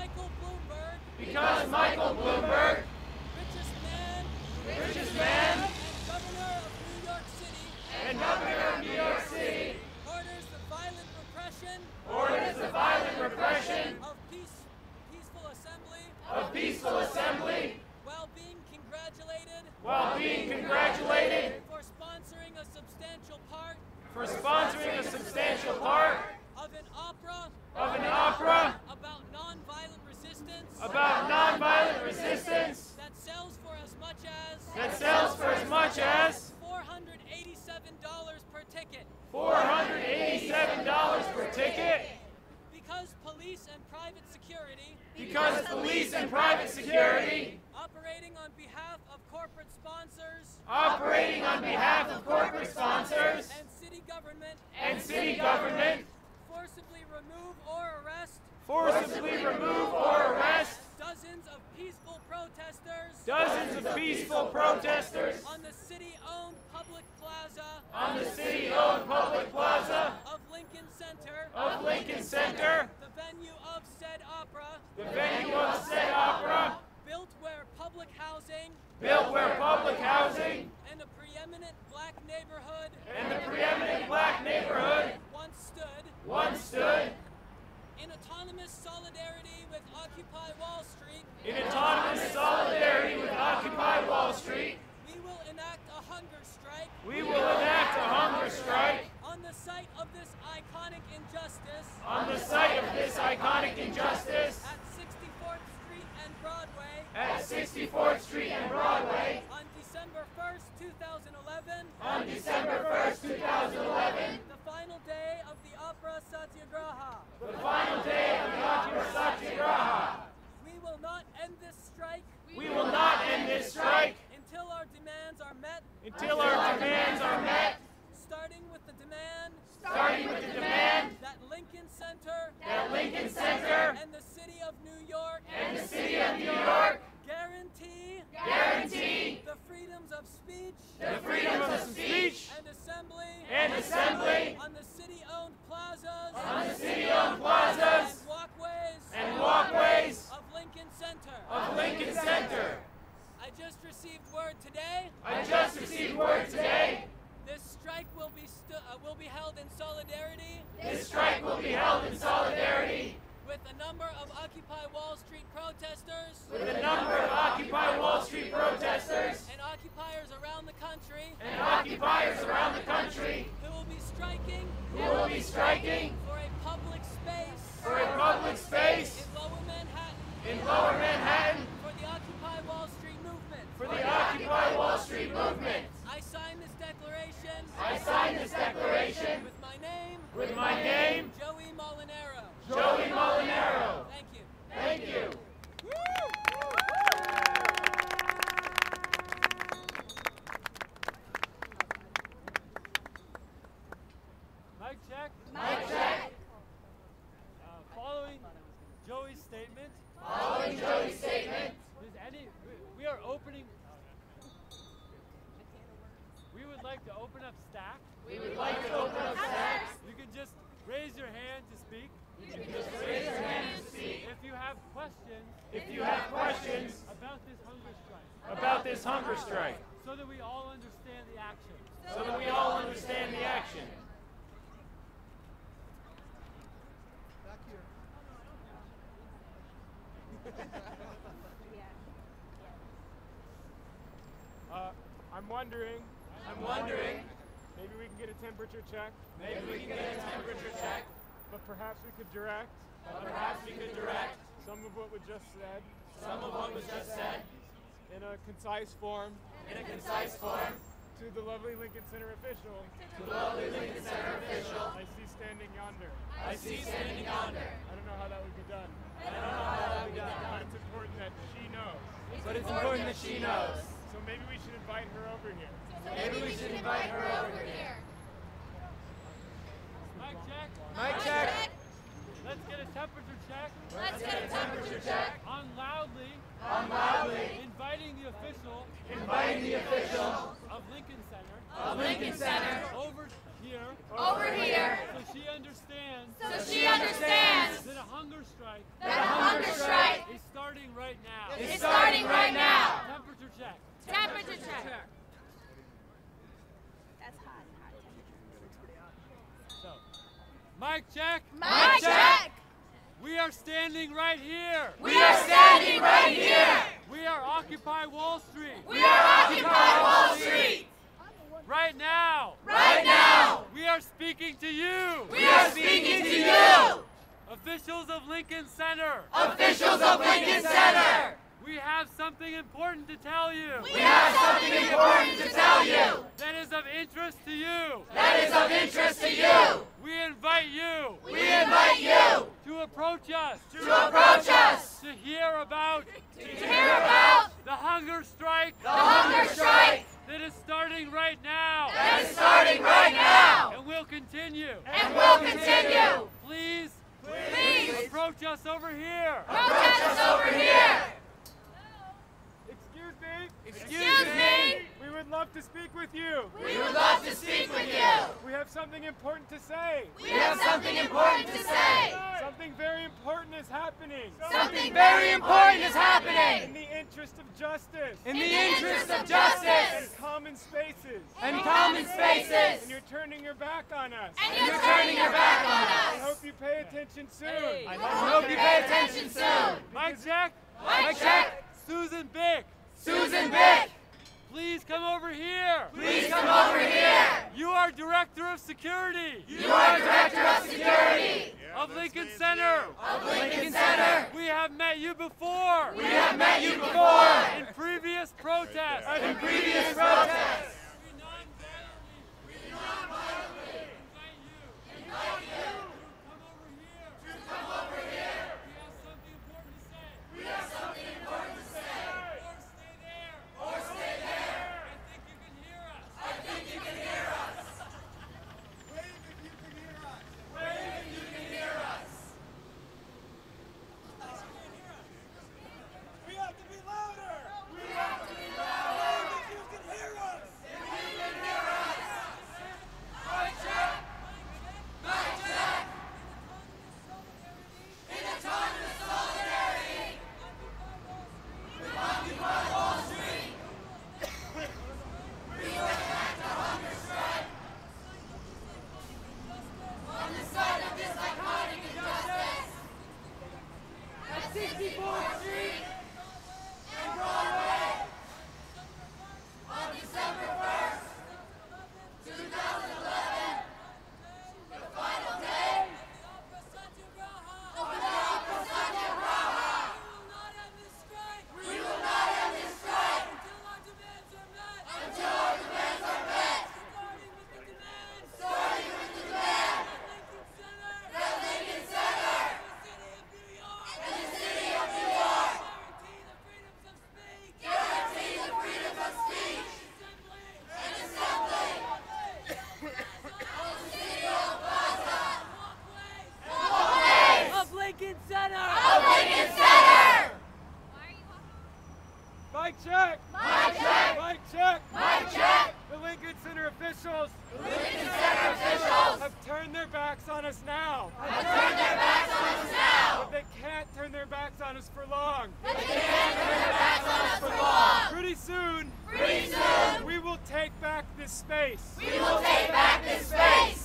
Michael Bloomberg, because Michael Bloomberg, richest man, and governor of New York City, orders the violent repression of peaceful assembly, while being congratulated for sponsoring a substantial part of an opera about nonviolent resistance that sells for as much as $487 per ticket. Because police and private security operating on behalf of corporate sponsors and city government forcibly remove or arrest dozens of peaceful protesters on the city-owned public plaza of Lincoln Center, the venue of said opera, built where public housing and a preeminent black neighborhood once stood. In autonomous solidarity with Occupy Wall Street, we will enact a hunger strike on the site of this iconic injustice at 64th Street and Broadway on December 1st, 2011, the final day of the Opera Satyagraha. We will not end this strike until our demands are met. Starting with the demand that Lincoln Center and the City of New York guarantee the freedoms of speech and assembly on the city-owned plazas and walkways of Lincoln Center. I just received word today. This strike will be held in solidarity. With a number of Occupy Wall Street protesters. And occupiers around the country. Who will be striking. For a public space. In Lower Manhattan. For the Occupy Wall Street movement. I sign this declaration. With my name. Joey Molinaro. Thank you. Mic check. Following Joey's statement. We are opening. We would like to open up Stack. You can just raise your hand to speak. If you have questions about this hunger strike, so that we all understand the action. Back here. I'm wondering. Maybe we can get a temperature check. But perhaps we could direct. Some of what was just said. In a concise form. To the lovely Lincoln Center official. I see standing yonder. I don't know how that would be done. But it's important that she knows. So maybe we should invite her over here. Mic check. Let's get a temperature check. On loudly. Inviting the official. Of Lincoln Center. Over here. So she understands. That a hunger strike. strike. That the hunger strike is starting right now. is starting right now. Temperature check. Temperature check. That's hot. So, mic check. Mic check. We are standing right here. We are standing right here. We are Occupy Wall Street. We are Occupy Wall Street. Right now. Right now. We are speaking to you. We are speaking to you. Officials of Lincoln Center. Officials of Lincoln Center. We have something important to tell you. We have something important to tell you. That is of interest to you. That is of interest to you. We invite you. We invite you to approach us. to approach us. To hear about To hear about the hunger strike. the hunger strike That is starting right now. that is starting right now. And will continue. And will continue. Please Please approach us over here. approach us over here. Excuse me. Excuse me. We would love to speak with you. We would love to speak with you. We have something important to say. We have something important to say. Something very important is happening. Something very important is In happening. the interest of justice. In the interest of justice And common spaces. and common And spaces. you're turning your back on us. And you're turning your back on I us. hope you pay attention soon. I hope you pay attention soon. Mic check. Mic check. Susan Bick. Susan Bick, Please come over here. please come over here. You are Director of Security You are Director of Security of Lincoln Center. of Lincoln Center. We have met you before We have met you before in previous protests. in previous protests. We non-violently invite you to come over here. We have something important to say. Or stay there. I think you can hear us. Wave if you can hear us. Wave if you can hear us. We have to be louder. We have to be louder. If you can hear us. If you can hear us. Mic check. Mic check. In a time of solidarity with Occupy Wall Street, we will enact a hunger strike on the side of this iconic injustice at 64th Street and Broadway on December 1st, 2011, the final day of the Opera Satyagraha. We will not end this strike. We will not end this strike Until our demands are met. starting with the demand That Lincoln Center. and the city of New York Guarantee the freedom of speech. and assembly on the city of Plaza walkways Of Lincoln Center. of Lincoln Center. Mic check. Mic check. Mic check. Mic check. The Lincoln Center officials Lincoln Center officials have turned their backs on us now. have turned their backs on us now. But they can't turn their backs on us for long. But they can't turn their backs on us for long. Pretty soon, Pretty soon, we will take back this space. we will take back this space.